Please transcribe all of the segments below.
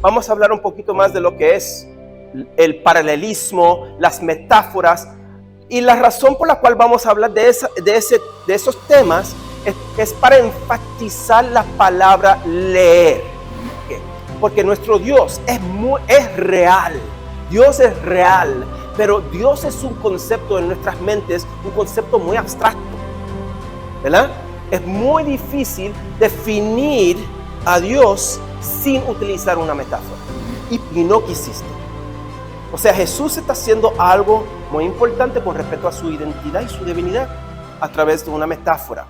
vamos a hablar un poquito más de lo que es el paralelismo, las metáforas. Y la razón por la cual vamos a hablar de esos temas es para enfatizar la palabra leer. Porque nuestro Dios es real. Dios es real, pero Dios es un concepto en nuestras mentes, un concepto muy abstracto, ¿verdad? Es muy difícil definir a Dios sin utilizar una metáfora. Y no quisiste. O sea, Jesús está haciendo algo muy importante con respecto a su identidad y su divinidad a través de una metáfora.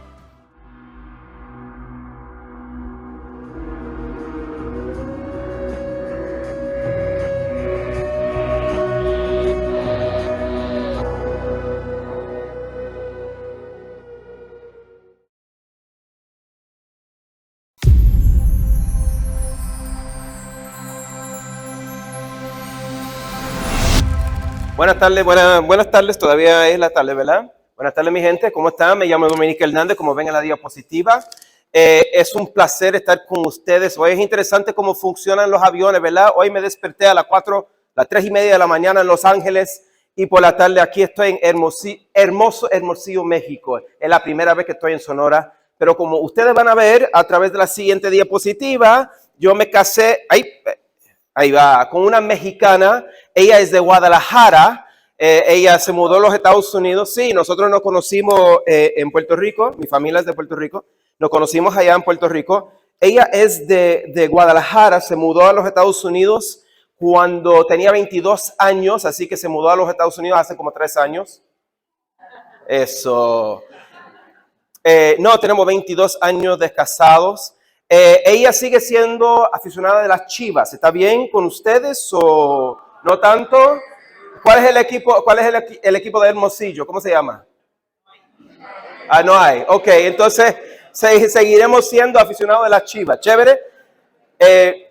Buenas tardes, todavía es la tarde, ¿verdad? Buenas tardes, mi gente, ¿cómo están? Me llamo Dominique Hernández, como ven en la diapositiva. Es un placer estar con ustedes. Hoy es interesante cómo funcionan los aviones, ¿verdad? Hoy me desperté a las 3:30 de la mañana en Los Ángeles y por la tarde aquí estoy en Hermosillo, México. Es la primera vez que estoy en Sonora, pero como ustedes van a ver a través de la siguiente diapositiva, yo me casé, ahí va, con una mexicana. Ella es de Guadalajara. Ella se mudó a los Estados Unidos. Sí, nosotros nos conocimos en Puerto Rico. Mi familia es de Puerto Rico. Nos conocimos allá en Puerto Rico. Ella es de Guadalajara. Se mudó a los Estados Unidos cuando tenía 22 años. Así que se mudó a los Estados Unidos hace como 3 años. Eso. No, tenemos 22 años de casados. Ella sigue siendo aficionada de las Chivas. ¿Está bien con ustedes o no tanto? ¿Cuál es el equipo de Hermosillo? ¿Cómo se llama? No hay. Ok, entonces seguiremos siendo aficionados de las Chivas. Chévere.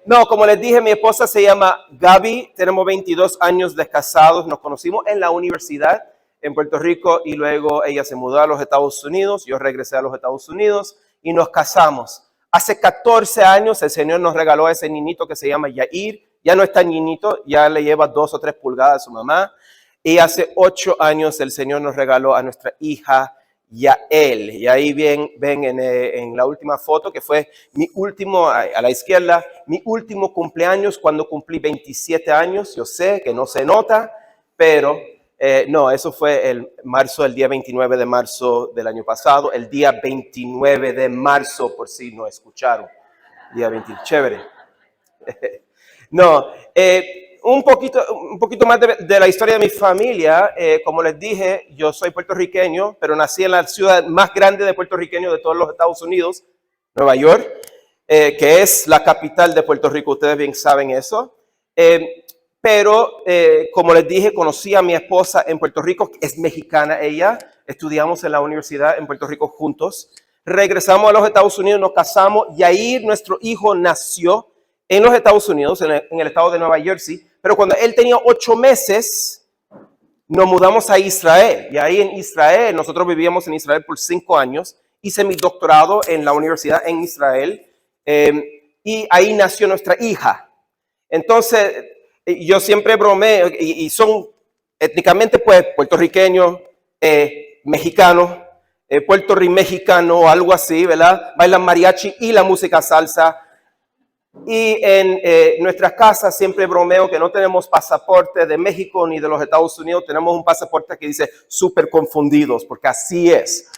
No, como les dije, mi esposa se llama Gaby. Tenemos 22 años de casados. Nos conocimos en la universidad en Puerto Rico y luego ella se mudó a los Estados Unidos. Yo regresé a los Estados Unidos y nos casamos. Hace 14 años el Señor nos regaló a ese niñito que se llama Yair. Ya no es tan niñito, ya le lleva 2 o 3 pulgadas a su mamá. Y hace 8 años el Señor nos regaló a nuestra hija Yael. Y ahí ven en la última foto, que fue mi último, a la izquierda, mi último cumpleaños cuando cumplí 27 años. Yo sé que no se nota, pero no, eso fue el día 29 de marzo del año pasado, el día 29 de marzo, por si no escucharon. Día 20, chévere. No, un poquito más de la historia de mi familia. Como les dije, yo soy puertorriqueño, pero nací en la ciudad más grande de puertorriqueños de todos los Estados Unidos, Nueva York, que es la capital de Puerto Rico. Ustedes bien saben eso. Pero, como les dije, conocí a mi esposa en Puerto Rico, es mexicana ella. Estudiamos en la universidad en Puerto Rico juntos. Regresamos a los Estados Unidos, nos casamos y ahí nuestro hijo nació en los Estados Unidos, en el estado de Nueva Jersey. Pero cuando él tenía 8 meses, nos mudamos a Israel. Y ahí en Israel, nosotros vivíamos en Israel por 5 años. Hice mi doctorado en la universidad en Israel. Y ahí nació nuestra hija. Entonces, yo siempre bromeo, y son étnicamente pues puertorriqueños, mexicanos, puertorrimexicano o algo así, ¿verdad? Bailan mariachi y la música salsa. Y en nuestras casas siempre bromeo que no tenemos pasaporte de México ni de los Estados Unidos, tenemos un pasaporte que dice súper confundidos, porque así es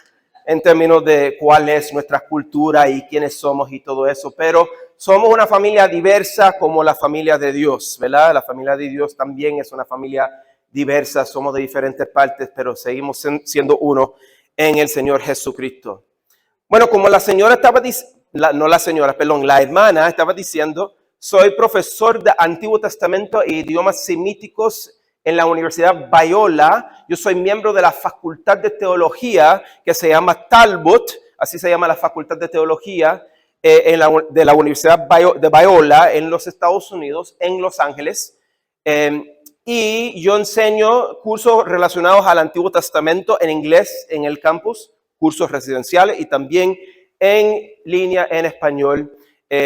en términos de cuál es nuestra cultura y quiénes somos y todo eso. Pero somos una familia diversa como la familia de Dios, ¿verdad? La familia de Dios también es una familia diversa, somos de diferentes partes, pero seguimos siendo uno en el Señor Jesucristo. Bueno, como la señora estaba diciendo, la hermana estaba diciendo, soy profesor de Antiguo Testamento e idiomas semíticos en la Universidad Biola. Yo soy miembro de la Facultad de Teología que se llama Talbot, así se llama la Facultad de Teología de la Universidad de Biola en los Estados Unidos, en Los Ángeles. Y yo enseño cursos relacionados al Antiguo Testamento en inglés en el campus, cursos residenciales y también en línea en español.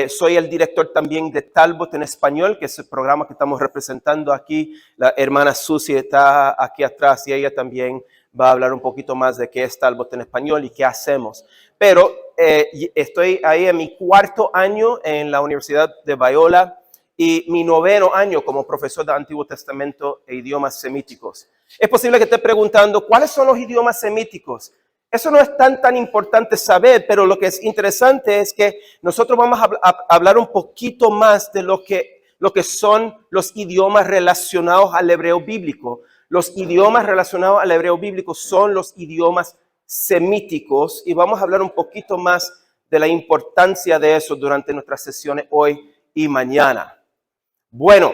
Soy el director también de Talbot en Español, que es el programa que estamos representando aquí. La hermana Susi está aquí atrás y ella también va a hablar un poquito más de qué es Talbot en Español y qué hacemos. Pero estoy ahí en mi 4º año en la Universidad de Biola y mi 9º año como profesor de Antiguo Testamento e idiomas semíticos. Es posible que esté preguntando, ¿cuáles son los idiomas semíticos? Eso no es tan importante saber, pero lo que es interesante es que nosotros vamos a hablar un poquito más de lo que son los idiomas relacionados al hebreo bíblico. Los idiomas relacionados al hebreo bíblico son los idiomas semíticos y vamos a hablar un poquito más de la importancia de eso durante nuestras sesiones hoy y mañana. Bueno,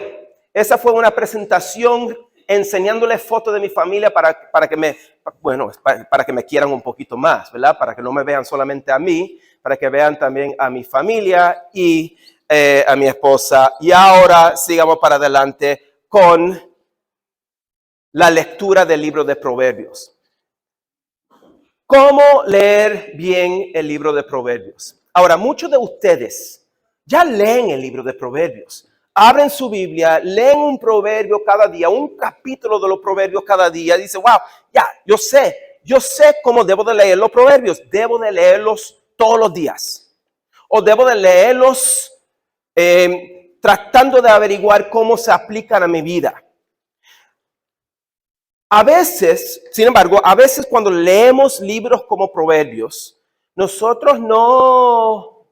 esa fue una presentación enseñándoles fotos de mi familia para que me quieran un poquito más, ¿verdad? Para que no me vean solamente a mí, para que vean también a mi familia y a mi esposa. Y ahora sigamos para adelante con la lectura del libro de Proverbios. ¿Cómo leer bien el libro de Proverbios? Ahora, muchos de ustedes ya leen el libro de Proverbios. Abren su Biblia, leen un proverbio cada día, un capítulo de los proverbios cada día. Dice, wow, ya, yo sé cómo debo de leer los proverbios. Debo de leerlos todos los días. O debo de leerlos tratando de averiguar cómo se aplican a mi vida. A veces, sin embargo, cuando leemos libros como proverbios, nosotros no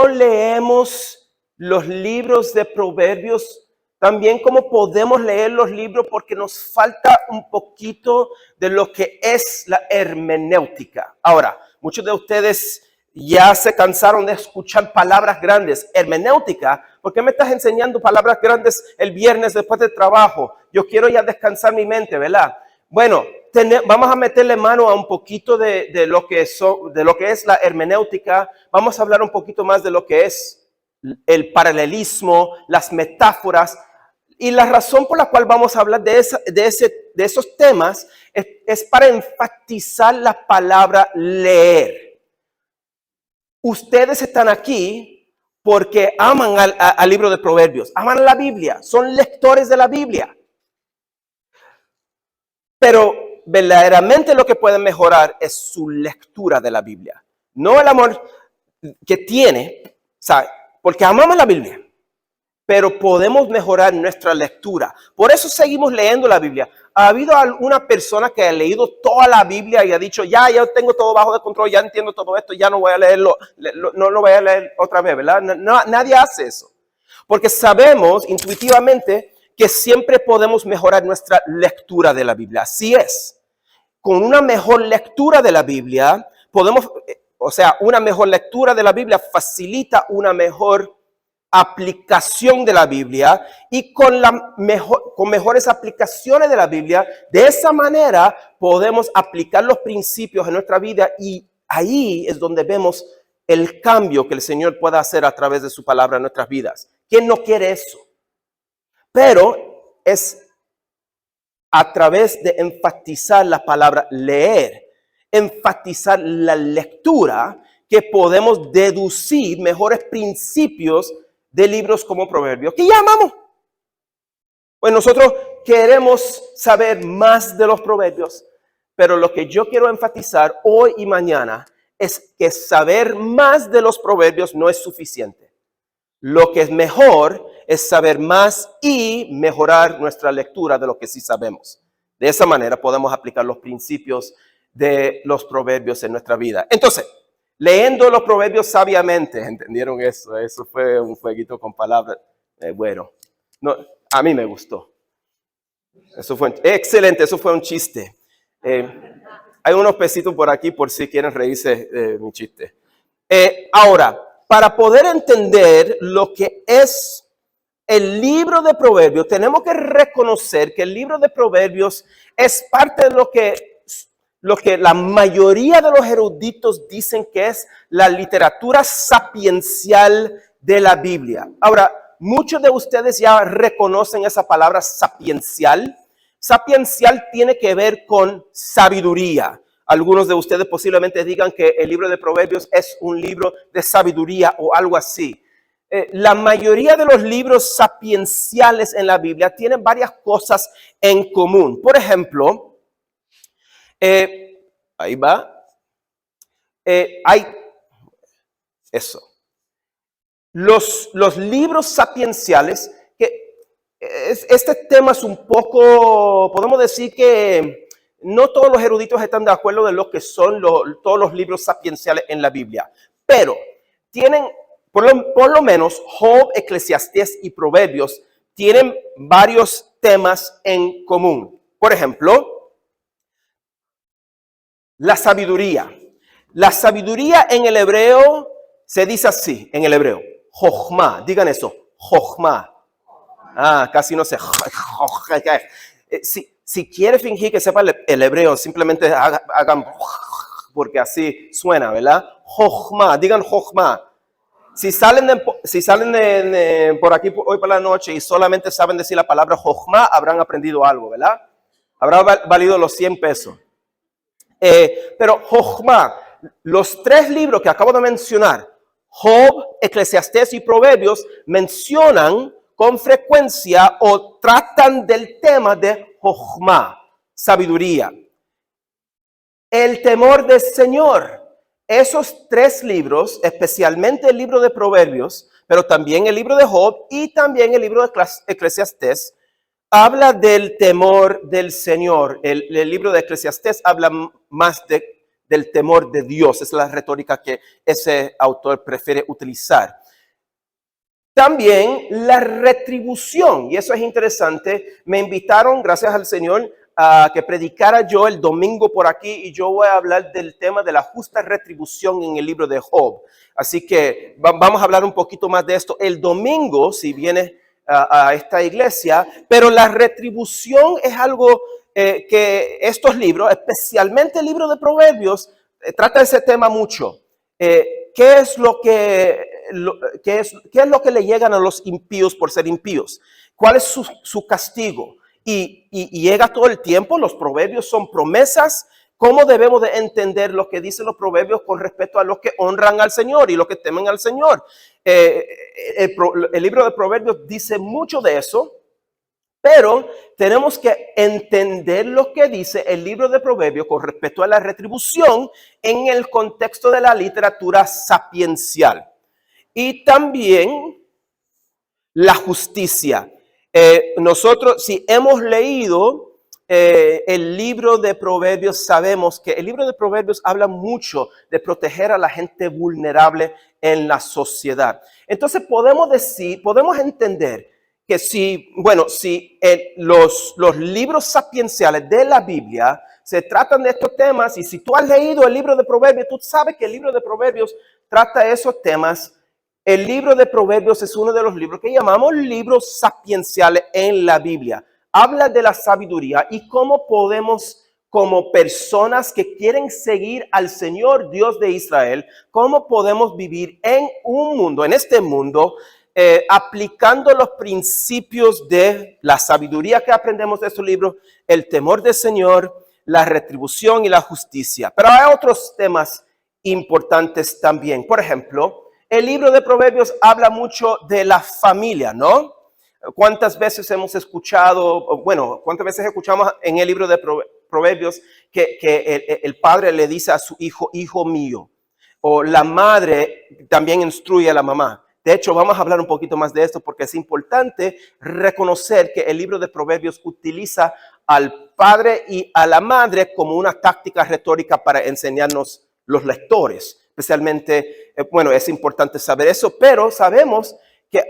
leemos los libros de proverbios también como podemos leer los libros porque nos falta un poquito de lo que es la hermenéutica. Ahora, muchos de ustedes ya se cansaron de escuchar palabras grandes. Hermenéutica, ¿por qué me estás enseñando palabras grandes el viernes después del trabajo? Yo quiero ya descansar mi mente, ¿verdad? Bueno, vamos a meterle mano a un poquito de lo que es la hermenéutica. Vamos a hablar un poquito más de lo que es el paralelismo, las metáforas. Y la razón por la cual vamos a hablar de esos temas es para enfatizar la palabra leer. Ustedes están aquí porque aman al libro de Proverbios, aman la Biblia, son lectores de la Biblia. Pero verdaderamente lo que pueden mejorar es su lectura de la Biblia. No el amor que tiene, ¿sabe? Porque amamos la Biblia, pero podemos mejorar nuestra lectura. Por eso seguimos leyendo la Biblia. ¿Ha habido alguna persona que ha leído toda la Biblia y ha dicho, ya tengo todo bajo de control, ya entiendo todo esto, ya no voy a leerlo, no lo voy a leer otra vez, ¿verdad? No, nadie hace eso. Porque sabemos intuitivamente que siempre podemos mejorar nuestra lectura de la Biblia. Así es. Con una mejor lectura de la Biblia, una mejor lectura de la Biblia facilita una mejor aplicación de la Biblia y con mejores aplicaciones de la Biblia, de esa manera podemos aplicar los principios en nuestra vida y ahí es donde vemos el cambio que el Señor puede hacer a través de su palabra en nuestras vidas. ¿Quién no quiere eso? Pero es a través de enfatizar la palabra leer, enfatizar la lectura, que podemos deducir mejores principios de libros como Proverbios, que ya amamos. Pues nosotros queremos saber más de los Proverbios, pero lo que yo quiero enfatizar hoy y mañana es que saber más de los Proverbios no es suficiente. Lo que es mejor es saber más y mejorar nuestra lectura de lo que sí sabemos. De esa manera podemos aplicar los principios de los Proverbios en nuestra vida. Entonces, leyendo los Proverbios sabiamente, ¿entendieron eso? Eso fue un jueguito con palabras. A mí me gustó. Eso fue excelente, eso fue un chiste. Hay unos pesitos por aquí por si quieren reírse de mi chiste. Ahora, para poder entender lo que es el libro de Proverbios, tenemos que reconocer que el libro de Proverbios es parte de lo que la mayoría de los eruditos dicen que es la literatura sapiencial de la Biblia. Ahora, muchos de ustedes ya reconocen esa palabra sapiencial. Sapiencial tiene que ver con sabiduría. Algunos de ustedes posiblemente digan que el libro de Proverbios es un libro de sabiduría o algo así. La mayoría de los libros sapienciales en la Biblia tienen varias cosas en común. Por ejemplo, ahí va, hay eso. Los libros sapienciales, este tema es un poco, podemos decir que no todos los eruditos están de acuerdo de lo que son todos los libros sapienciales en la Biblia, pero tienen, por lo menos, Job, Eclesiastés y Proverbios tienen varios temas en común. Por ejemplo, la sabiduría. La sabiduría en el hebreo se dice así, en el hebreo, Jochma, digan eso, Jochma. Casi no sé. Si quiere fingir que sepa el hebreo, simplemente hagan, porque así suena, ¿verdad? Jochma, digan Jochma. Si salen por aquí hoy por la noche y solamente saben decir la palabra Jochma, habrán aprendido algo, ¿verdad? Habrá valido los 100 pesos. Pero Jochma, los 3 libros que acabo de mencionar, Job, Eclesiastés y Proverbios, mencionan con frecuencia o tratan del tema de Jochma, sabiduría. El temor del Señor. Esos 3 libros, especialmente el libro de Proverbios, pero también el libro de Job y también el libro de Eclesiastés, habla del temor del Señor. El libro de Eclesiastés habla más del temor de Dios. Es la retórica que ese autor prefiere utilizar. También la retribución, y eso es interesante. Me invitaron, gracias al Señor, a que predicara yo el domingo por aquí y yo voy a hablar del tema de la justa retribución en el libro de Job. Así que vamos a hablar un poquito más de esto el domingo, si vienes a esta iglesia, pero la retribución es algo que estos libros, especialmente el libro de Proverbios, trata ese tema mucho. ¿Qué es lo que le llegan a los impíos por ser impíos? ¿Cuál es su castigo? Y llega todo el tiempo. Los proverbios son promesas. ¿Cómo debemos de entender lo que dicen los proverbios con respecto a los que honran al Señor y los que temen al Señor? El libro de Proverbios dice mucho de eso, pero tenemos que entender lo que dice el libro de Proverbios con respecto a la retribución en el contexto de la literatura sapiencial. Y también la justicia. Nosotros, si hemos leído el libro de Proverbios, sabemos que el libro de Proverbios habla mucho de proteger a la gente vulnerable en la sociedad. Entonces podemos entender que si los libros sapienciales de la Biblia se tratan de estos temas, y si tú has leído el libro de Proverbios, tú sabes que el libro de Proverbios trata esos temas. El libro de Proverbios es uno de los libros que llamamos libros sapienciales en la Biblia. Habla de la sabiduría y cómo podemos, como personas que quieren seguir al Señor Dios de Israel, cómo podemos vivir en este mundo, aplicando los principios de la sabiduría que aprendemos de estos libros, el temor del Señor, la retribución y la justicia. Pero hay otros temas importantes también. Por ejemplo, el libro de Proverbios habla mucho de la familia, ¿no? ¿Cuántas veces hemos escuchado, cuántas veces escuchamos en el libro de Proverbios que el padre le dice a su hijo, hijo mío? O la madre también instruye a la mamá. De hecho, vamos a hablar un poquito más de esto porque es importante reconocer que el libro de Proverbios utiliza al padre y a la madre como una táctica retórica para enseñarnos los lectores. Especialmente, es importante saber eso, pero sabemos que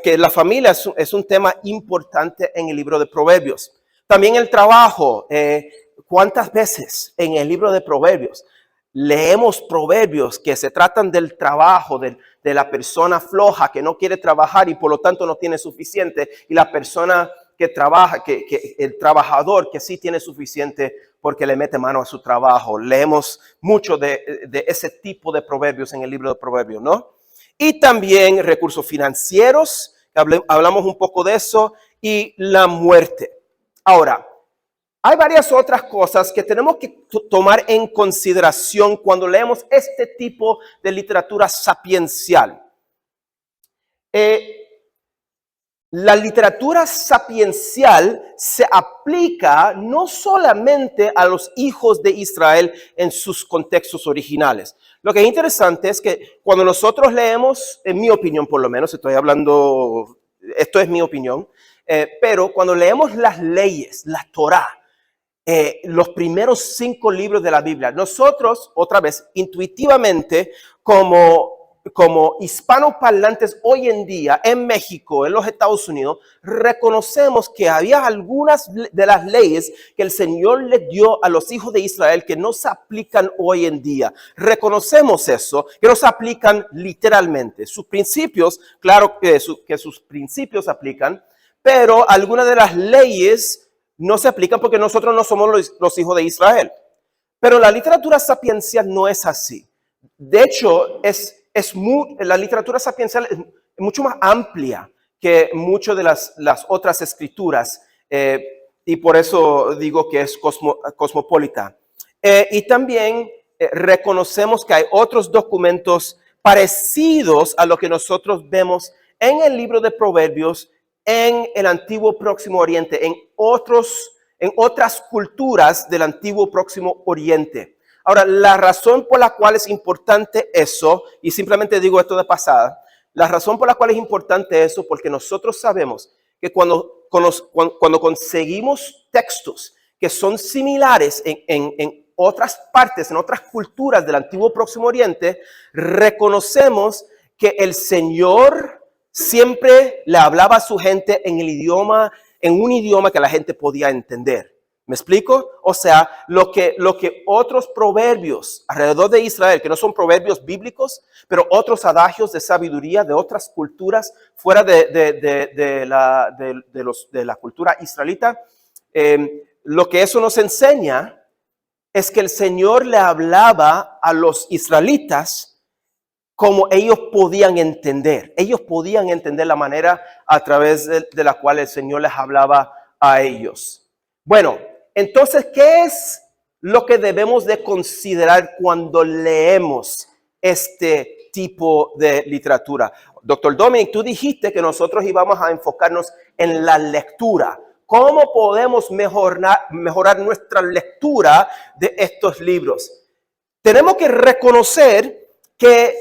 que la familia es un tema importante en el libro de Proverbios. También el trabajo. ¿Cuántas veces en el libro de Proverbios leemos proverbios que se tratan del trabajo, de la persona floja que no quiere trabajar y por lo tanto no tiene suficiente, y la persona que trabaja, el trabajador que sí tiene suficiente porque le mete mano a su trabajo? Leemos mucho de ese tipo de proverbios en el libro de Proverbios, ¿no? Y también recursos financieros, hablamos un poco de eso, y la muerte. Ahora, hay varias otras cosas que tenemos que tomar en consideración cuando leemos este tipo de literatura sapiencial. La literatura sapiencial se aplica no solamente a los hijos de Israel en sus contextos originales. Lo que es interesante es que cuando nosotros leemos, en mi opinión por lo menos, estoy hablando, esto es mi opinión, pero cuando leemos las leyes, la Torá, los primeros 5 libros de la Biblia, nosotros, otra vez, intuitivamente, como hispanoparlantes hoy en día en México, en los Estados Unidos, reconocemos que había algunas de las leyes que el Señor le dio a los hijos de Israel que no se aplican hoy en día. Reconocemos eso, que no se aplican literalmente. Sus principios, claro que sus principios aplican, pero algunas de las leyes no se aplican porque nosotros no somos los hijos de Israel. Pero la literatura sapiencial no es así. De hecho, la literatura sapiencial es mucho más amplia que muchas de las otras escrituras, y por eso digo que es cosmopolita. Y también reconocemos que hay otros documentos parecidos a lo que nosotros vemos en el libro de Proverbios, en el antiguo Próximo Oriente, en otras culturas del antiguo Próximo Oriente. Ahora, la razón por la cual es importante eso, y simplemente digo esto de pasada, la razón por la cual es importante eso, porque nosotros sabemos que cuando conseguimos textos que son similares en otras partes, en otras culturas del antiguo Próximo Oriente, reconocemos que el Señor siempre le hablaba a su gente en un idioma que la gente podía entender. ¿Me explico? O sea, lo que otros proverbios alrededor de Israel, que no son proverbios bíblicos, pero otros adagios de sabiduría de otras culturas fuera de la cultura israelita, lo que eso nos enseña es que el Señor le hablaba a los israelitas como ellos podían entender. Ellos podían entender la manera a través de la cual el Señor les hablaba a ellos. Bueno, entonces, ¿qué es lo que debemos de considerar cuando leemos este tipo de literatura? Doctor Dominic, tú dijiste que nosotros íbamos a enfocarnos en la lectura. ¿Cómo podemos mejorar nuestra lectura de estos libros? Tenemos que reconocer que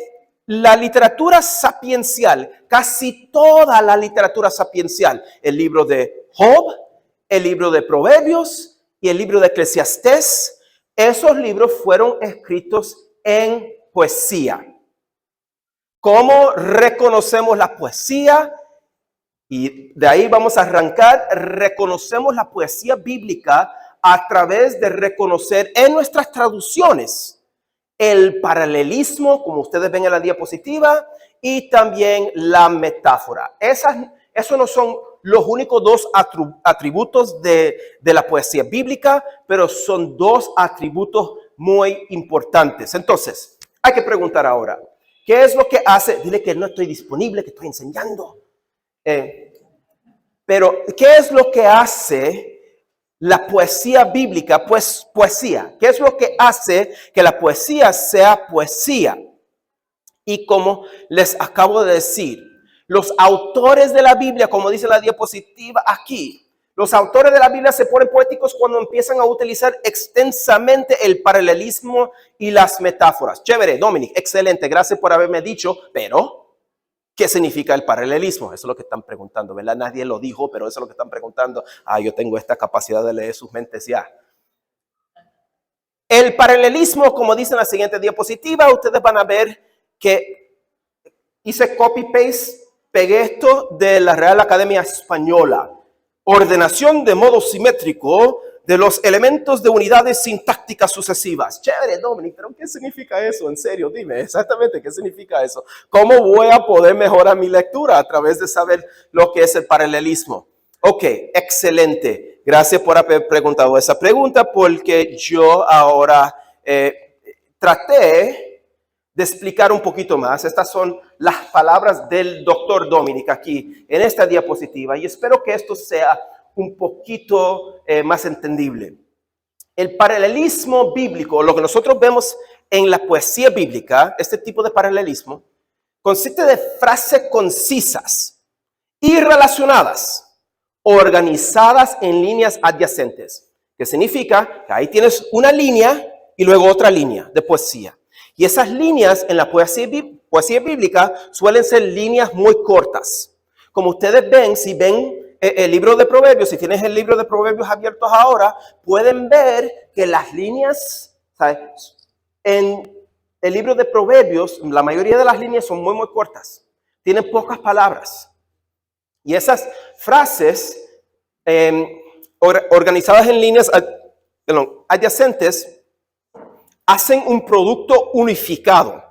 la literatura sapiencial, casi toda la literatura sapiencial, el libro de Job, el libro de Proverbios y el libro de Eclesiastés, esos libros fueron escritos en poesía. ¿Cómo reconocemos la poesía? Y de ahí vamos a arrancar. Reconocemos la poesía bíblica a través de reconocer en nuestras traducciones el paralelismo, como ustedes ven en la diapositiva, y también la metáfora. Esos no son los únicos 2 atributos de la poesía bíblica, pero son 2 atributos muy importantes. Entonces, hay que preguntar ahora, ¿qué es lo que hace? Dile que no estoy disponible, que estoy enseñando. Pero, ¿qué es lo que hace la poesía bíblica? Pues poesía. ¿Qué es lo que hace que la poesía sea poesía? Y como les acabo de decir, los autores de la Biblia, como dice la diapositiva aquí, los autores de la Biblia se ponen poéticos cuando empiezan a utilizar extensamente el paralelismo y las metáforas. Chévere, Dominic, excelente, gracias por haberme dicho, pero ¿qué significa el paralelismo? Eso es lo que están preguntando, ¿verdad? Nadie lo dijo, pero eso es lo que están preguntando. Yo tengo esta capacidad de leer sus mentes ya. El paralelismo, como dice en la siguiente diapositiva, ustedes van a ver que hice copy-paste, pegué esto de la Real Academia Española. Ordenación de modo simétrico de los elementos de unidades sintácticas sucesivas. Chévere, Dominic, pero ¿qué significa eso? En serio, dime exactamente qué significa eso. ¿Cómo voy a poder mejorar mi lectura? A través de saber lo que es el paralelismo. Ok, excelente. Gracias por haber preguntado esa pregunta, porque yo ahora traté de explicar un poquito más. Estas son las palabras del doctor Dominic aquí en esta diapositiva, y espero que esto sea un poquito más entendible. El paralelismo bíblico, lo que nosotros vemos en la poesía bíblica, este tipo de paralelismo, consiste de frases concisas y relacionadas, organizadas en líneas adyacentes, que significa que ahí tienes una línea y luego otra línea de poesía. Y esas líneas en la poesía bíblica suelen ser líneas muy cortas. Como ustedes ven, si ven el libro de Proverbios, si tienes el libro de Proverbios abiertos ahora, pueden ver que las líneas, ¿sabes? En el libro de Proverbios, la mayoría de las líneas son muy, muy cortas. Tienen pocas palabras. Y esas frases organizadas en líneas adyacentes hacen un producto unificado.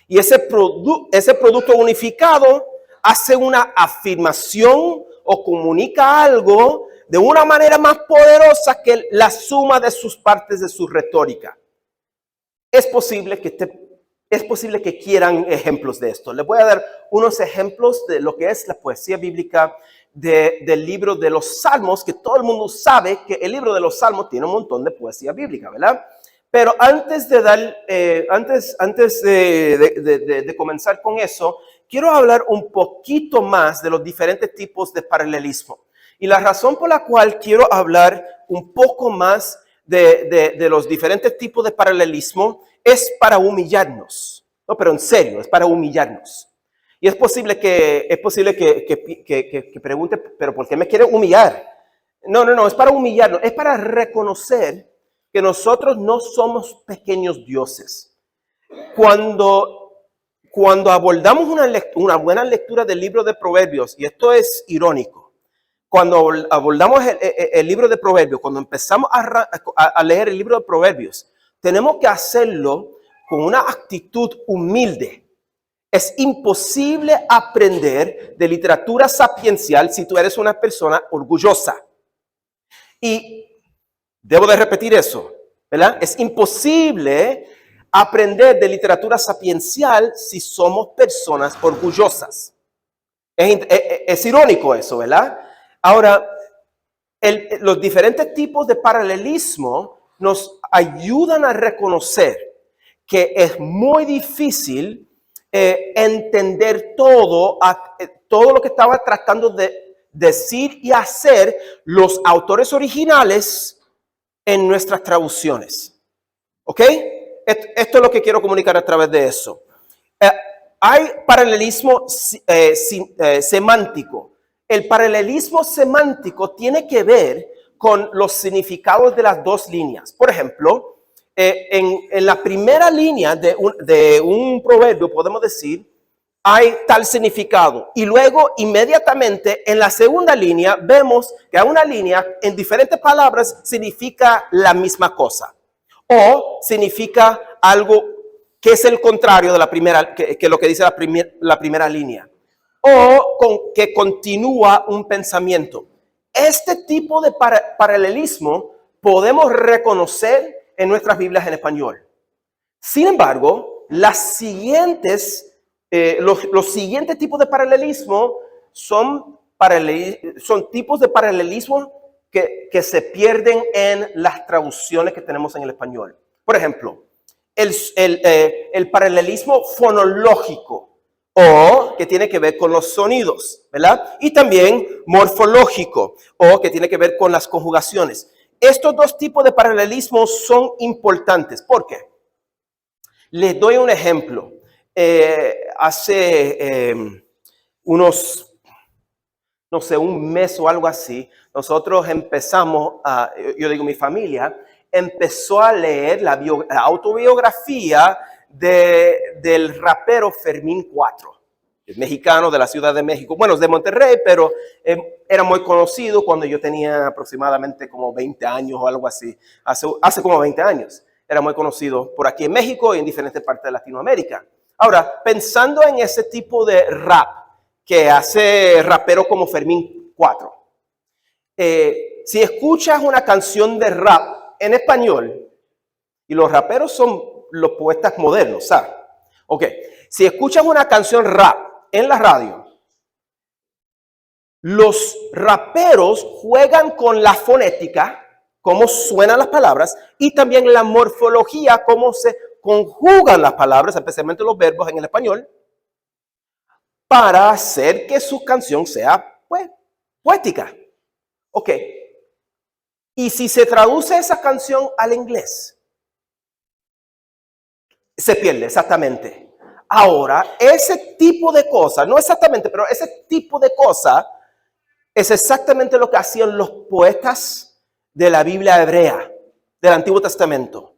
Y ese producto unificado hace una afirmación o comunica algo de una manera más poderosa que la suma de sus partes de su retórica. Es posible que quieran ejemplos de esto. Les voy a dar unos ejemplos de lo que es la poesía bíblica del libro de los Salmos, que todo el mundo sabe que el libro de los Salmos tiene un montón de poesía bíblica, ¿verdad? Pero antes de comenzar con eso, quiero hablar un poquito más de los diferentes tipos de paralelismo. Y la razón por la cual quiero hablar un poco más de los diferentes tipos de paralelismo es para humillarnos. No, pero en serio, es para humillarnos. Y es posible que pregunte, ¿pero por qué me quiere humillar? No, es para humillarnos, es para reconocer que nosotros no somos pequeños dioses. Cuando abordamos una buena lectura del libro de Proverbios, y esto es irónico, cuando abordamos el libro de Proverbios, cuando empezamos a leer el libro de Proverbios, tenemos que hacerlo con una actitud humilde. Es imposible aprender de literatura sapiencial si tú eres una persona orgullosa. Y debo de repetir eso, ¿verdad? Es imposible aprender de literatura sapiencial si somos personas orgullosas. Es irónico eso, ¿verdad? Ahora, los diferentes tipos de paralelismo nos ayudan a reconocer que es muy difícil entender todo lo que estaba tratando de decir y hacer los autores originales en nuestras traducciones. ¿Ok? Esto es lo que quiero comunicar a través de eso. Hay paralelismo semántico. El paralelismo semántico tiene que ver con los significados de las dos líneas. Por ejemplo, en la primera línea de un proverbio podemos decir, hay tal significado. Y luego, inmediatamente, en la segunda línea, vemos que una línea, en diferentes palabras, significa la misma cosa. O significa algo que es el contrario de la primera, que lo que dice la primera línea. O que continúa un pensamiento. Este tipo de paralelismo podemos reconocer en nuestras Biblias en español. Sin embargo, los siguientes tipos de paralelismo son tipos de paralelismo que se pierden en las traducciones que tenemos en el español. Por ejemplo, el paralelismo fonológico, o que tiene que ver con los sonidos, ¿verdad? Y también morfológico, o que tiene que ver con las conjugaciones. Estos dos tipos de paralelismo son importantes. ¿Por qué? Les doy un ejemplo. Hace unos, no sé, un mes o algo así, nosotros empezamos, mi familia empezó a leer la autobiografía del rapero Fermín 4, el mexicano de la Ciudad de México. Bueno, es de Monterrey, pero era muy conocido cuando yo tenía aproximadamente como 20 años o algo así, hace como 20 años. Era muy conocido por aquí en México y en diferentes partes de Latinoamérica. Ahora, pensando en ese tipo de rap que hace rapero como Fermín 4, si escuchas una canción de rap en español, y los raperos son los poetas modernos, ¿sabes? Ok, si escuchas una canción rap en la radio, Los raperos juegan con la fonética, cómo suenan las palabras, y también la morfología, cómo se conjugan las palabras, especialmente los verbos en el español, para hacer que su canción sea, pues, poética. Ok. Y si se traduce esa canción al inglés, se pierde exactamente. Ahora, ese tipo de cosas, no exactamente, pero ese tipo de cosas es exactamente lo que hacían los poetas de la Biblia hebrea, del Antiguo Testamento.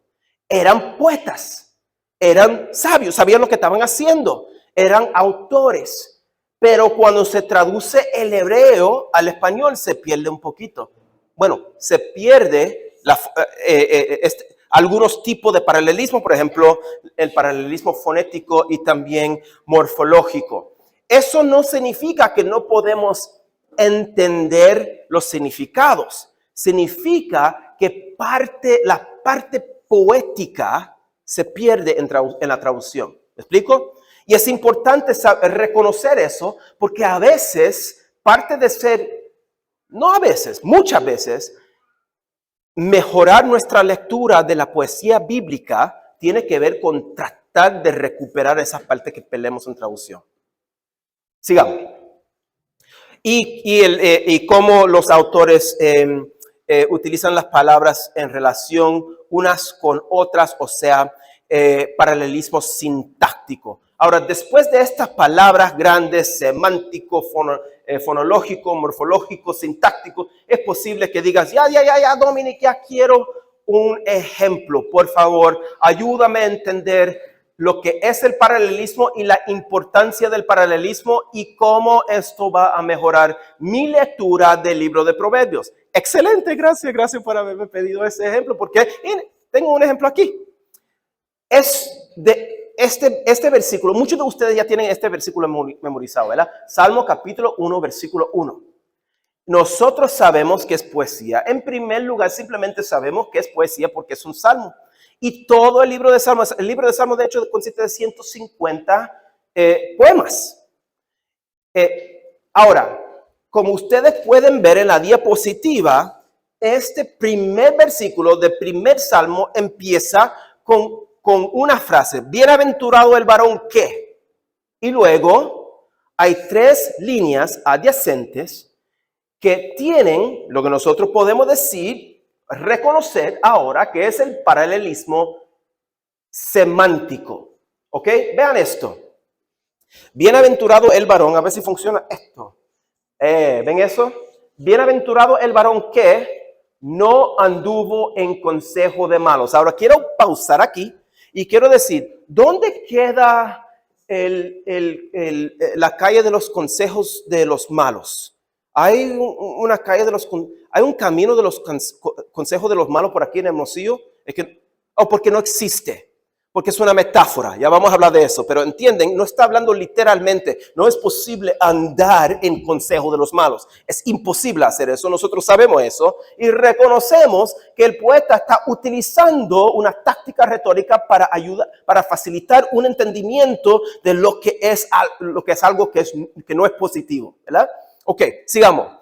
Eran poetas, eran sabios, sabían lo que estaban haciendo, eran autores. Pero cuando se traduce el hebreo al español se pierde un poquito. Bueno, se pierde algunos tipos de paralelismo, por ejemplo, el paralelismo fonético y también morfológico. Eso no significa que no podemos entender los significados. Significa que la parte poética se pierde en la traducción. ¿Me explico? Y es importante reconocer eso, porque a veces, parte de ser, no a veces, muchas veces, mejorar nuestra lectura de la poesía bíblica tiene que ver con tratar de recuperar esas partes que perdemos en traducción. Sigamos. Y cómo los autores utilizan las palabras en relación unas con otras, o sea, paralelismo sintáctico. Ahora, después de estas palabras grandes, semántico, fonológico, morfológico, sintáctico, es posible que digas, ya, Dominic, ya quiero un ejemplo. Por favor, ayúdame a entender lo que es el paralelismo y la importancia del paralelismo y cómo esto va a mejorar mi lectura del libro de Proverbios. Excelente, gracias por haberme pedido ese ejemplo, porque tengo un ejemplo aquí. Es de este versículo, muchos de ustedes ya tienen este versículo memorizado, ¿verdad? Salmo capítulo 1, versículo 1. Nosotros sabemos que es poesía. En primer lugar, simplemente sabemos que es poesía porque es un salmo. Y todo el libro de Salmos de hecho consiste de 150 poemas. Ahora, como ustedes pueden ver en la diapositiva, este primer versículo del primer salmo empieza con una frase, bienaventurado el varón que. Y luego hay 3 líneas adyacentes que tienen lo que nosotros podemos reconocer ahora que es el paralelismo semántico. ¿Ok? Vean esto. Bienaventurado el varón, a ver si funciona esto. ¿Ven eso? Bienaventurado el varón que no anduvo en consejo de malos. Ahora quiero pausar aquí y quiero decir, ¿dónde queda la calle de los consejos de los malos? Hay hay un camino de los consejos de los malos por aquí en Hermosillo, porque no existe, porque es una metáfora, ya vamos a hablar de eso, pero entienden, no está hablando literalmente, no es posible andar en consejo de los malos, es imposible hacer eso, nosotros sabemos eso y reconocemos que el poeta está utilizando una táctica retórica para facilitar un entendimiento de lo que es algo que no es positivo, ¿verdad? Ok, sigamos.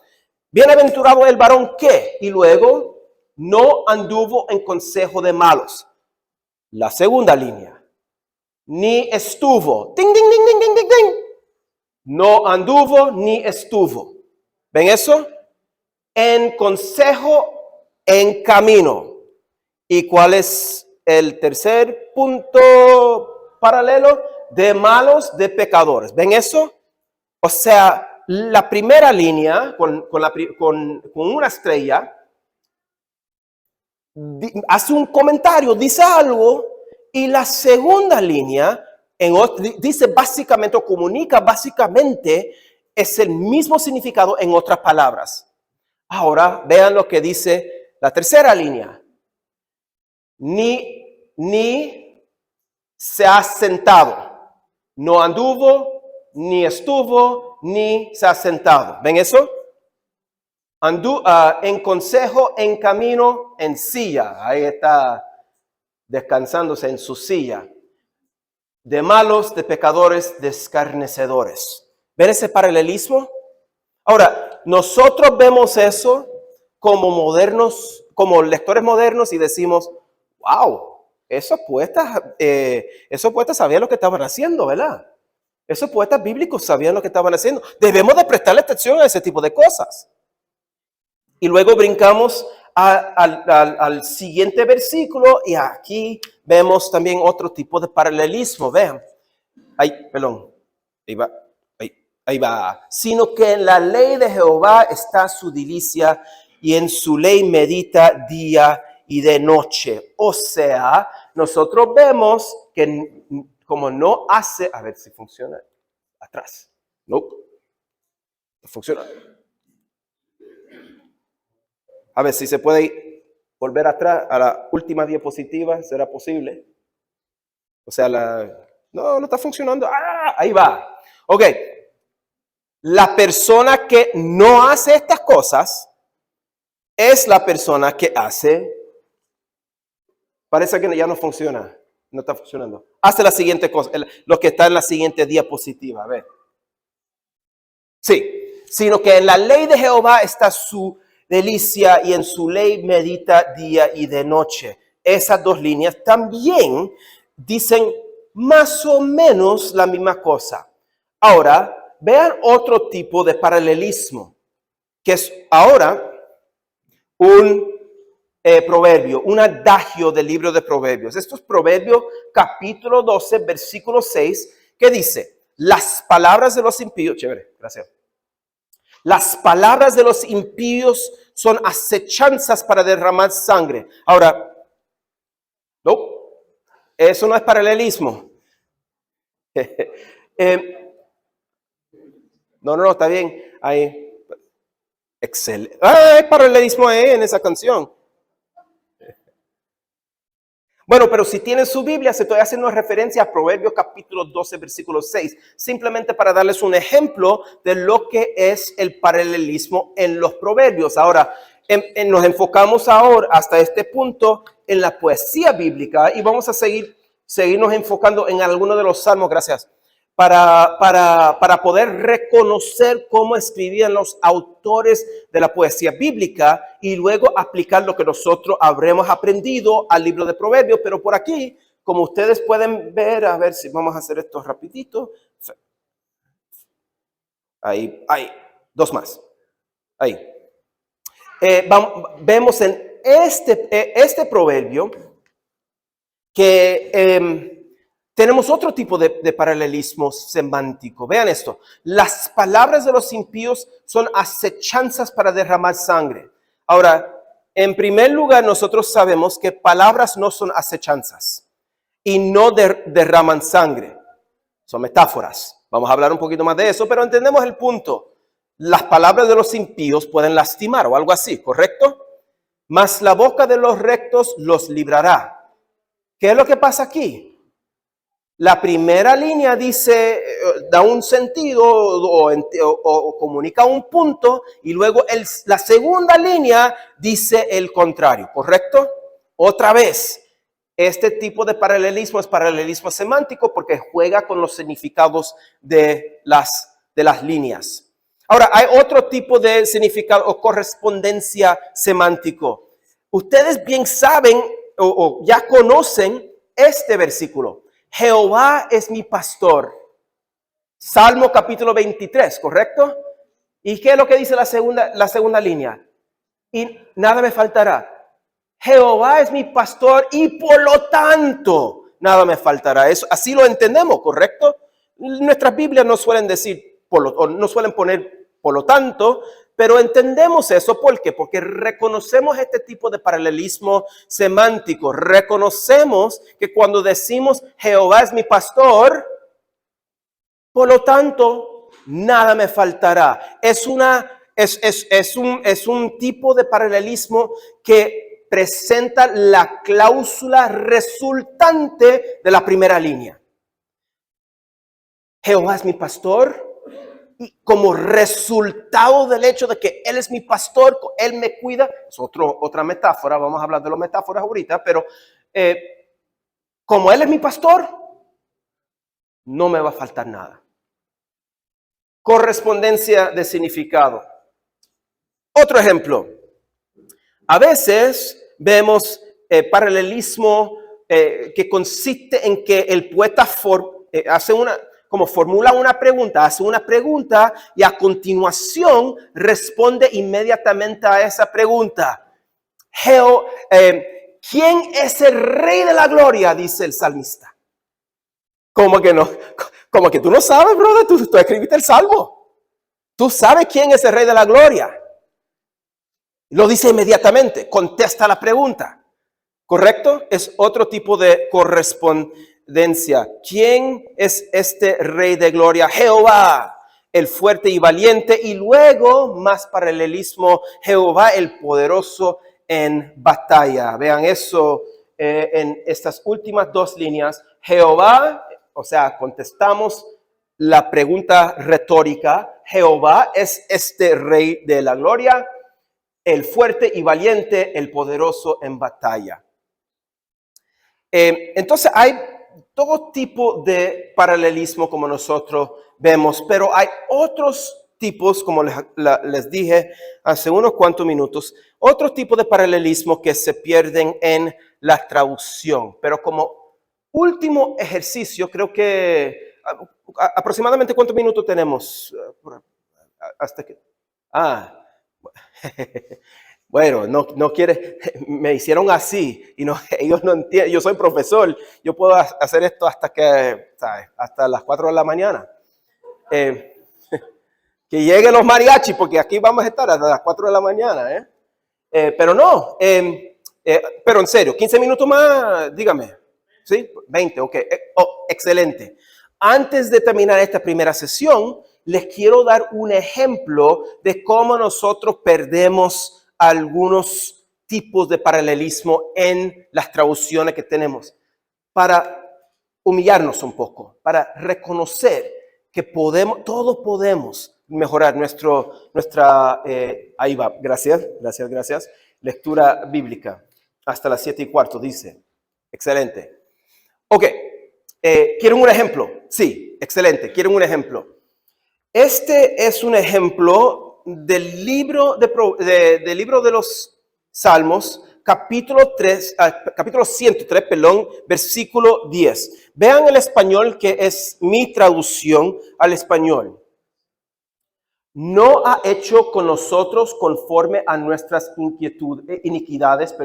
Bienaventurado el varón que, y luego, no anduvo en consejo de malos. La segunda línea. Ni estuvo. Ding, ding, ding, ding, ding, ding, ding. No anduvo ni estuvo. ¿Ven eso? En consejo, en camino. ¿Y cuál es el tercer punto paralelo? De malos, de pecadores. ¿Ven eso? O sea, la primera línea con una estrella hace un comentario, dice algo, y la segunda línea dice básicamente o comunica básicamente es el mismo significado en otras palabras. Ahora vean lo que dice la tercera línea. Ni se ha sentado, no anduvo, ni estuvo, ni se ha sentado. ¿Ven eso? En consejo, en camino, en silla. Ahí está descansándose en su silla. De malos, de pecadores, de escarnecedores. ¿Ven ese paralelismo? Ahora, nosotros vemos eso como modernos, como lectores modernos y decimos, wow, esos poetas sabían lo que estaban haciendo, ¿verdad? Esos poetas bíblicos sabían lo que estaban haciendo. Debemos de prestarle atención a ese tipo de cosas. Y luego brincamos al siguiente versículo y aquí vemos también otro tipo de paralelismo. Vean, perdón, ahí va. Sino que en la ley de Jehová está su delicia y en su ley medita día y de noche. O sea, nosotros vemos que como no hace, a ver si funciona atrás. No funciona. A ver si se puede volver atrás a la última diapositiva, ¿será posible? O sea, no está funcionando. Ahí va. Ok. La persona que no hace estas cosas es la persona que hace. Parece que ya no funciona. No está funcionando. Hace la siguiente cosa, lo que está en la siguiente diapositiva. A ver. Sí. Sino que en la ley de Jehová está su delicia y en su ley medita día y de noche. Esas dos líneas también dicen más o menos la misma cosa. Ahora, vean otro tipo de paralelismo, que es ahora un proverbio, un adagio del libro de Proverbios. Esto es Proverbio capítulo 12, versículo 6, que dice, las palabras de los impíos, chévere, gracias. Las palabras de los impíos son acechanzas para derramar sangre. Ahora, no, eso no es paralelismo. No, está bien. Ahí, excelente. Hay paralelismo ahí en esa canción. Bueno, pero si tienen su Biblia, se estoy haciendo referencia a Proverbios capítulo 12, versículo 6, simplemente para darles un ejemplo de lo que es el paralelismo en los proverbios. Ahora, nos enfocamos ahora hasta este punto en la poesía bíblica y vamos a seguirnos enfocando en algunos de los salmos, gracias, para poder reconocer cómo escribían los autores de la poesía bíblica y luego aplicar lo que nosotros habremos aprendido al libro de Proverbios. Pero por aquí, como ustedes pueden ver, a ver si vamos a hacer esto rapidito. Ahí, dos más. Ahí. Vemos en este proverbio que tenemos otro tipo de paralelismo semántico. Vean esto. Las palabras de los impíos son acechanzas para derramar sangre. Ahora, en primer lugar, nosotros sabemos que palabras no son acechanzas y no derraman sangre. Son metáforas. Vamos a hablar un poquito más de eso, pero entendemos el punto. Las palabras de los impíos pueden lastimar o algo así, ¿correcto? Mas la boca de los rectos los librará. ¿Qué es lo que pasa aquí? La primera línea dice, da un sentido o comunica un punto y luego la segunda línea dice el contrario, ¿correcto? Otra vez, este tipo de paralelismo es paralelismo semántico porque juega con los significados de las líneas. Ahora, hay otro tipo de significado o correspondencia semántico. Ustedes bien saben o ya conocen este versículo. Jehová es mi pastor. Salmo capítulo 23, ¿correcto? ¿Y qué es lo que dice la segunda línea? Y nada me faltará. Jehová es mi pastor y por lo tanto nada me faltará. Eso, así lo entendemos, ¿correcto? Nuestras Biblias no suelen decir, no suelen poner por lo tanto, pero entendemos eso. ¿Por qué? Porque reconocemos este tipo de paralelismo semántico. Reconocemos que cuando decimos Jehová es mi pastor, por lo tanto, nada me faltará. Es un tipo de paralelismo que presenta la cláusula resultante de la primera línea. Jehová es mi pastor. Y como resultado del hecho de que Él es mi pastor, Él me cuida, es otra metáfora, vamos a hablar de las metáforas ahorita, pero como Él es mi pastor, no me va a faltar nada. correspondencia de significado. Otro ejemplo. A veces vemos paralelismo que consiste en que el poeta formula una pregunta, hace una pregunta y a continuación responde inmediatamente a esa pregunta. ¿Quién es el Rey de la Gloria? Dice el salmista. ¿Cómo que no? Como que tú no sabes, brother, tú escribiste el salmo. Tú sabes quién es el Rey de la Gloria. Lo dice inmediatamente, contesta la pregunta. ¿Correcto? Es otro tipo de correspondencia. ¿Quién es este Rey de Gloria? Jehová, el fuerte y valiente. Y luego, más paralelismo, Jehová, el poderoso en batalla. Vean eso en estas últimas dos líneas. Jehová, o sea, contestamos la pregunta retórica. Jehová es este Rey de la Gloria, el fuerte y valiente, el poderoso en batalla. Entonces hay todo tipo de paralelismo como nosotros vemos, pero hay otros tipos, como les dije hace unos cuantos minutos, otros tipos de paralelismo que se pierden en la traducción. Pero como último ejercicio, creo que aproximadamente ¿cuántos minutos tenemos? Hasta que... Bueno, no quiere, me hicieron así y no, ellos no entienden. Yo soy profesor, yo puedo hacer esto hasta que, ¿sabes? Hasta las 4 de la mañana. Que lleguen los mariachis, porque aquí vamos a estar hasta las 4 de la mañana. Pero no, pero en serio, 15 minutos más, dígame. ¿Sí? 20, ok. Excelente. Antes de terminar esta primera sesión, les quiero dar un ejemplo de cómo nosotros perdemos algunos tipos de paralelismo en las traducciones que tenemos, para humillarnos un poco, para reconocer que todos podemos mejorar nuestra, ahí va, gracias, lectura bíblica, hasta las 7:15 dice, excelente. Ok, ¿quieren un ejemplo? Sí, excelente, ¿quieren un ejemplo? Este es un ejemplo del libro de los Salmos, capítulo 103, versículo 10. Vean el español, que es mi traducción al español. No ha hecho con nosotros conforme a nuestras iniquidades,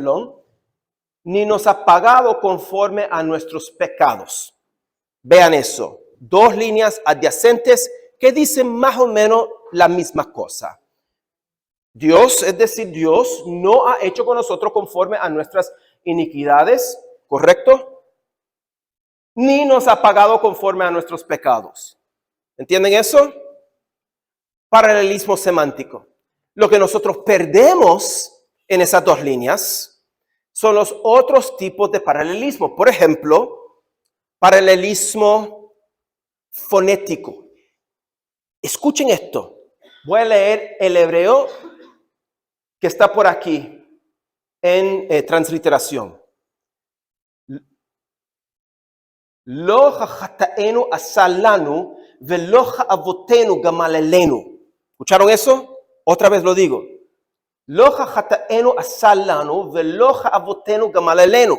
ni nos ha pagado conforme a nuestros pecados. Vean eso, dos líneas adyacentes que dicen más o menos la misma cosa. Dios, es decir, Dios no ha hecho con nosotros conforme a nuestras iniquidades, ¿correcto? Ni nos ha pagado conforme a nuestros pecados. ¿Entienden eso? Paralelismo semántico. Lo que nosotros perdemos en esas dos líneas son los otros tipos de paralelismo. Por ejemplo, paralelismo fonético. Escuchen esto. Voy a leer el hebreo que está por aquí en transliteración. Lo ha'chataenu asalanu velo ha'avotenu gamalelenu. ¿Escucharon eso? Otra vez lo digo. Lo ha'chataenu asalanu velo ha'avotenu gamalelenu.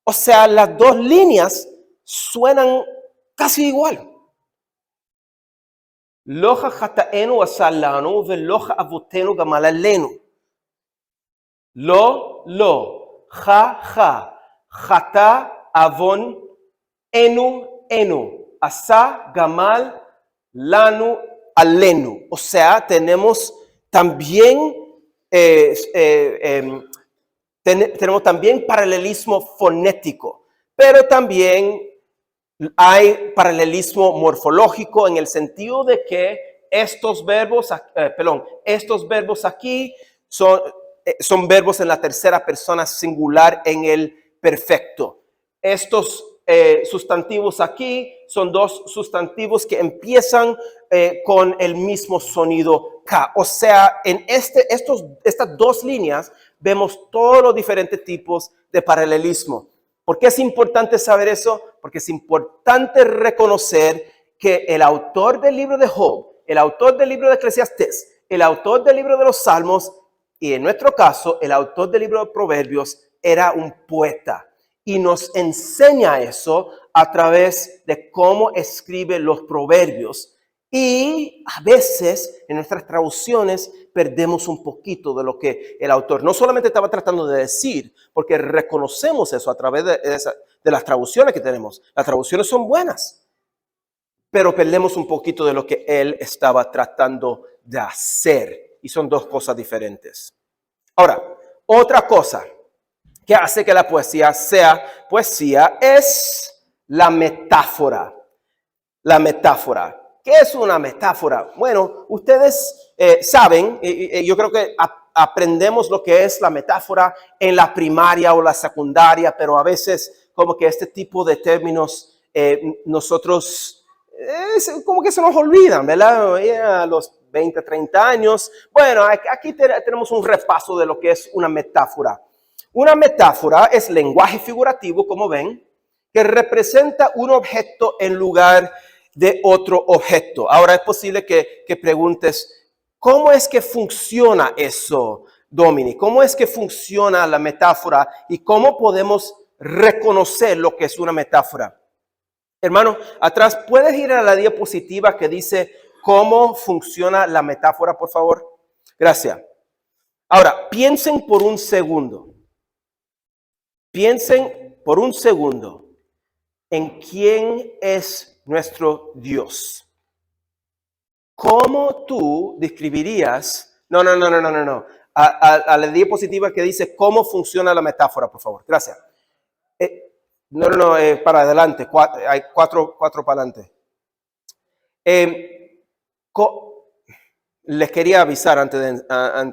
O sea, las dos líneas suenan casi igual. Lo ha'chataenu asalanu velo ha'avotenu gamalelenu. Lo, chata, avon, enu, asa, gamal, lanu, alenu. O sea, tenemos también, tenemos también paralelismo fonético, pero también hay paralelismo morfológico en el sentido de que estos verbos aquí son verbos en la tercera persona singular en el perfecto. Estos sustantivos aquí son dos sustantivos que empiezan con el mismo sonido K. O sea, en estas dos líneas vemos todos los diferentes tipos de paralelismo. ¿Por qué es importante saber eso? Porque es importante reconocer que el autor del libro de Job, el autor del libro de Eclesiastés, el autor del libro de los Salmos y en nuestro caso, el autor del libro de Proverbios era un poeta y nos enseña eso a través de cómo escribe los proverbios. Y a veces en nuestras traducciones perdemos un poquito de lo que el autor no solamente estaba tratando de decir, porque reconocemos eso a través de las traducciones que tenemos. Las traducciones son buenas, pero perdemos un poquito de lo que él estaba tratando de hacer. Y son dos cosas diferentes. Ahora, otra cosa que hace que la poesía sea poesía es la metáfora. La metáfora. ¿Qué es una metáfora? Bueno, ustedes saben, yo creo que aprendemos lo que es la metáfora en la primaria o la secundaria, pero a veces como que este tipo de términos nosotros como que se nos olvidan, ¿verdad? A los 20, 30 años. Bueno, aquí tenemos un repaso de lo que es una metáfora. Una metáfora es lenguaje figurativo, como ven, que representa un objeto en lugar de otro objeto. Ahora es posible que preguntes, ¿cómo es que funciona eso, Dominic? ¿Cómo es que funciona la metáfora y cómo podemos reconocer lo que es una metáfora? Hermano, atrás, ¿puedes ir a la diapositiva que dice cómo funciona la metáfora, por favor? Gracias. Ahora, piensen por un segundo. Piensen por un segundo en quién es nuestro Dios. ¿Cómo tú describirías? No. A la diapositiva que dice cómo funciona la metáfora, por favor. Gracias. Para adelante. Hay cuatro para adelante. Les quería avisar antes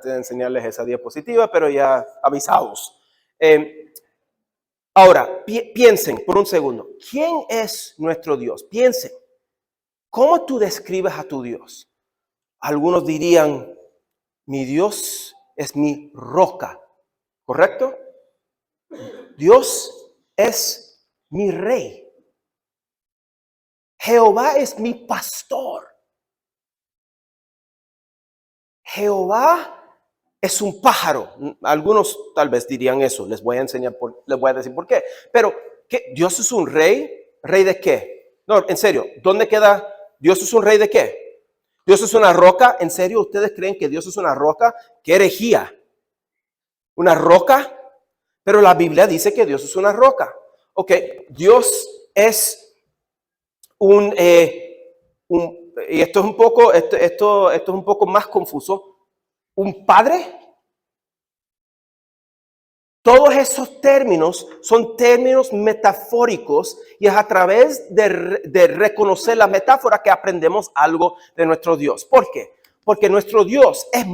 de enseñarles esa diapositiva, pero ya avisados. Ahora, piensen por un segundo. ¿Quién es nuestro Dios? Piensen. ¿Cómo tú describes a tu Dios? Algunos dirían, mi Dios es mi roca, ¿correcto? Dios es mi rey. Jehová es mi pastor. Jehová es un pájaro. Algunos tal vez dirían eso. Les voy a decir por qué. Pero, ¿qué? ¿Dios es un rey? ¿Rey de qué? No, en serio, ¿dónde queda? ¿Dios es un rey de qué? ¿Dios es una roca? ¿En serio ustedes creen que Dios es una roca? ¡Qué herejía! ¿Una roca? Pero la Biblia dice que Dios es una roca. Ok, Dios es y esto es un poco más confuso, un padre. Todos esos términos son términos metafóricos y es a través de reconocer la metáfora que aprendemos algo de nuestro Dios. ¿Por qué? Porque nuestro Dios es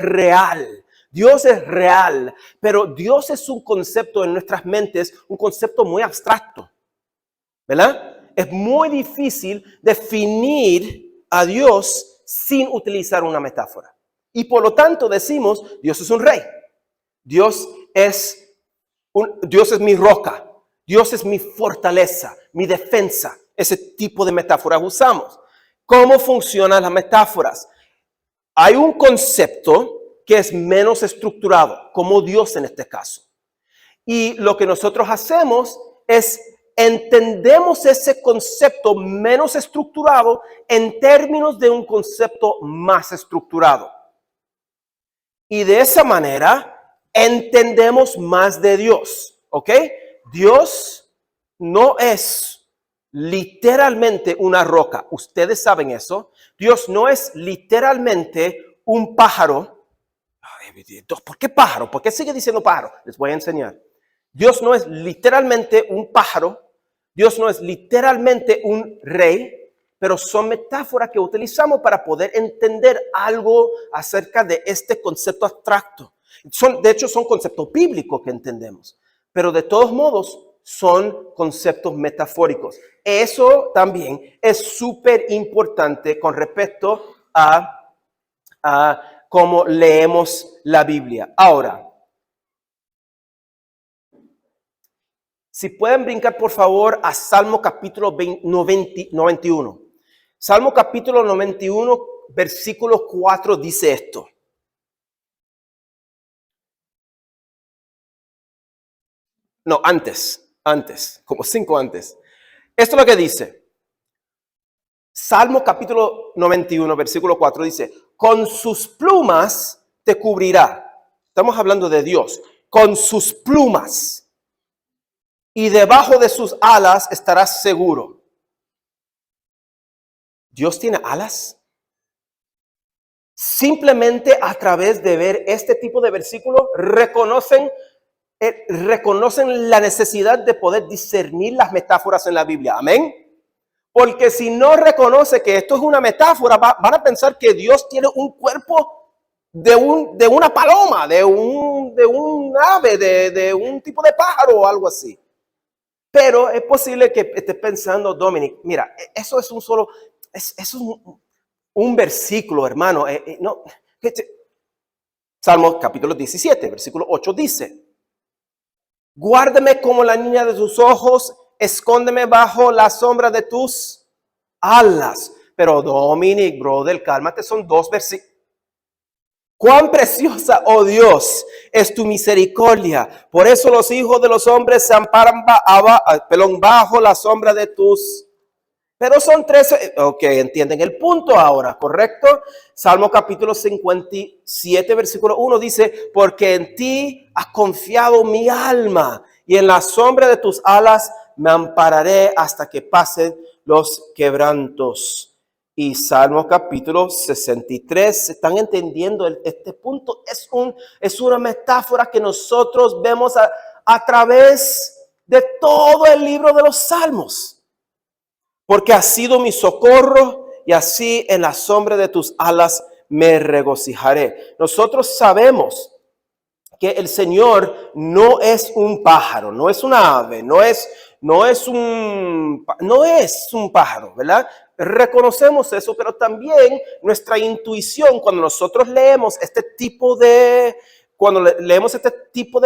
real. Dios es real, pero Dios es un concepto en nuestras mentes, un concepto muy abstracto, ¿verdad? Es muy difícil definir a Dios sin utilizar una metáfora. Y por lo tanto decimos, Dios es un rey. Dios es mi roca. Dios es mi fortaleza, mi defensa. Ese tipo de metáforas usamos. ¿Cómo funcionan las metáforas? Hay un concepto que es menos estructurado, como Dios en este caso. Y lo que nosotros hacemos es entendemos ese concepto menos estructurado en términos de un concepto más estructurado. Y de esa manera entendemos más de Dios, ¿ok? Dios no es literalmente una roca. Ustedes saben eso. Dios no es literalmente un pájaro. ¿Por qué pájaro? ¿Por qué sigue diciendo pájaro? Les voy a enseñar. Dios no es literalmente un pájaro. Dios no es literalmente un rey. Pero son metáforas que utilizamos para poder entender algo acerca de este concepto abstracto. De hecho, son conceptos bíblicos que entendemos. Pero de todos modos, son conceptos metafóricos. Eso también es súper importante con respecto a cómo leemos la Biblia. Ahora, si pueden brincar por favor a Salmo capítulo 91. Salmo capítulo 91 versículo 4 dice esto. No, antes, como 5 antes. Esto es lo que dice. Salmo capítulo 91, versículo 4 dice, con sus plumas te cubrirá. Estamos hablando de Dios. Con sus plumas. Y debajo de sus alas estarás seguro. ¿Dios tiene alas? Simplemente a través de ver este tipo de versículos reconocen la necesidad de poder discernir las metáforas en la Biblia. Amén. Porque si no reconoce que esto es una metáfora, van a pensar que Dios tiene un cuerpo de una paloma, de un ave, de un tipo de pájaro o algo así. Pero es posible que estés pensando, Dominic, mira, eso es un versículo, hermano. No. Salmo capítulo 17, versículo 8 dice, guárdame como la niña de tus ojos, escóndeme bajo la sombra de tus alas. Pero Dominic, brother, cálmate, son 2 versículos. Cuán preciosa, oh Dios, es tu misericordia. Por eso los hijos de los hombres se amparan bajo la sombra de tus. Pero son 13. Ok, entienden el punto ahora, ¿correcto? Salmo capítulo 57, versículo 1 dice, porque en ti ha confiado mi alma y en la sombra de tus alas me ampararé hasta que pasen los quebrantos. Y Salmo capítulo 63, ¿están entendiendo este punto? Es una metáfora que nosotros vemos a través de todo el libro de los Salmos. Porque has sido mi socorro y así en la sombra de tus alas me regocijaré. Nosotros sabemos que el Señor no es un pájaro, no es una ave, no es un pájaro, ¿verdad? Reconocemos eso, pero también nuestra intuición cuando nosotros leemos este tipo de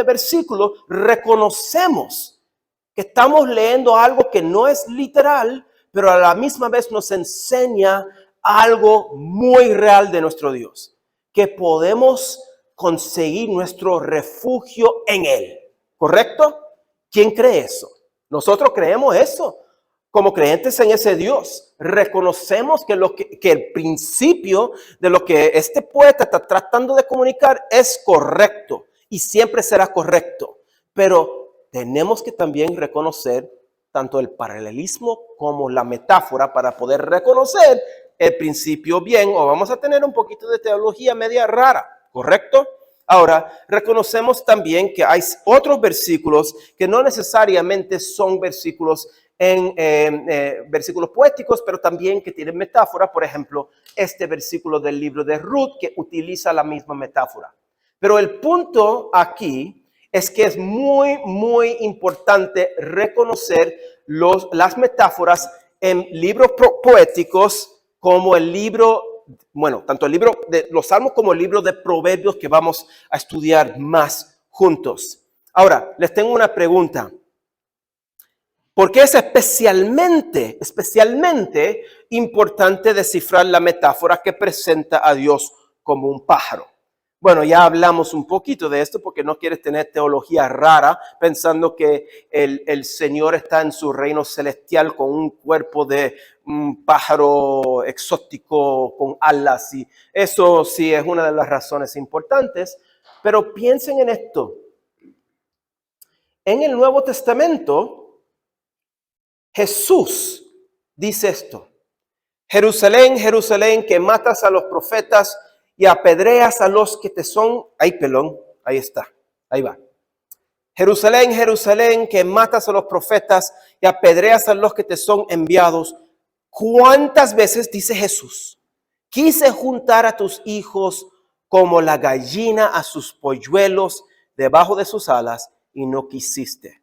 versículo, reconocemos que estamos leyendo algo que no es literal, pero a la misma vez nos enseña algo muy real de nuestro Dios, que podemos conseguir nuestro refugio en Él, ¿correcto? ¿Quién cree eso? Nosotros creemos eso. Como creyentes en ese Dios, reconocemos que el principio de lo que este poeta está tratando de comunicar es correcto y siempre será correcto, pero tenemos que también reconocer tanto el paralelismo como la metáfora para poder reconocer el principio bien, o vamos a tener un poquito de teología media rara, ¿correcto? Ahora, reconocemos también que hay otros versículos que no necesariamente son versículos versículos poéticos, pero también que tienen metáfora. Por ejemplo, este versículo del libro de Ruth que utiliza la misma metáfora. Pero el punto aquí es que es muy, muy importante reconocer las metáforas en libros poéticos como el libro, tanto el libro de los Salmos como el libro de Proverbios que vamos a estudiar más juntos. Ahora, les tengo una pregunta. ¿Por qué es especialmente importante descifrar la metáfora que presenta a Dios como un pájaro? Bueno, ya hablamos un poquito de esto porque no quieres tener teología rara pensando que el Señor está en su reino celestial con un cuerpo de un pájaro exótico con alas. Y eso sí es una de las razones importantes. Pero piensen en esto. En el Nuevo Testamento, Jesús dice esto: Jerusalén, Jerusalén, que matas a los profetas y apedreas a los que te son. Ahí está, ahí va. Jerusalén, Jerusalén, que matas a los profetas y apedreas a los que te son enviados. ¿Cuántas veces, dice Jesús, quise juntar a tus hijos como la gallina a sus polluelos debajo de sus alas y no quisiste?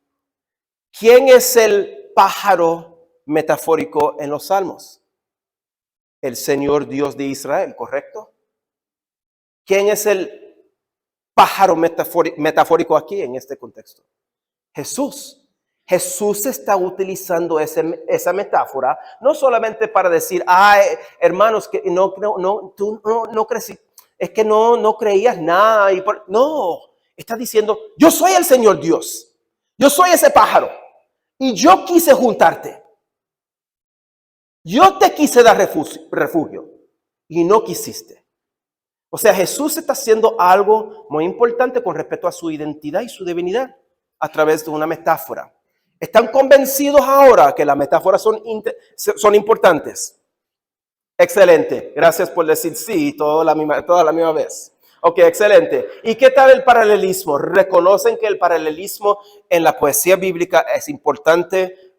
¿Quién es el pájaro metafórico en los Salmos? El Señor Dios de Israel, ¿correcto? ¿Quién es el pájaro metafórico aquí en este contexto? Jesús. Jesús está utilizando esa metáfora no solamente para decir, hermanos, que tú no crecí, es que no creías nada. No, está diciendo, yo soy el Señor Dios, yo soy ese pájaro y yo quise juntarte. Yo te quise dar refugio y no quisiste. O sea, Jesús está haciendo algo muy importante con respecto a su identidad y su divinidad a través de una metáfora. ¿Están convencidos ahora que las metáforas son importantes? Excelente. Gracias por decir sí toda la misma vez. Ok, excelente. ¿Y qué tal el paralelismo? ¿Reconocen que el paralelismo en la poesía bíblica es importante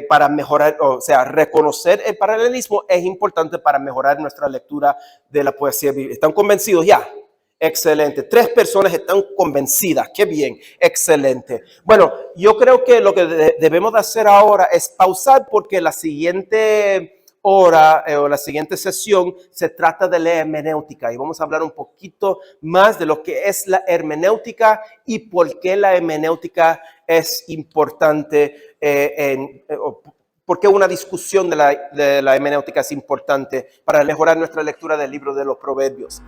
para mejorar? O sea, reconocer el paralelismo es importante para mejorar nuestra lectura de la poesía bíblica. ¿Están convencidos ya? Excelente. 3 personas están convencidas. Qué bien. Excelente. Bueno, yo creo que lo que debemos de hacer ahora es pausar porque la siguiente hora o la siguiente sesión se trata de la hermenéutica y vamos a hablar un poquito más de lo que es la hermenéutica y por qué la hermenéutica es importante, por qué una discusión de la hermenéutica es importante para mejorar nuestra lectura del libro de los Proverbios.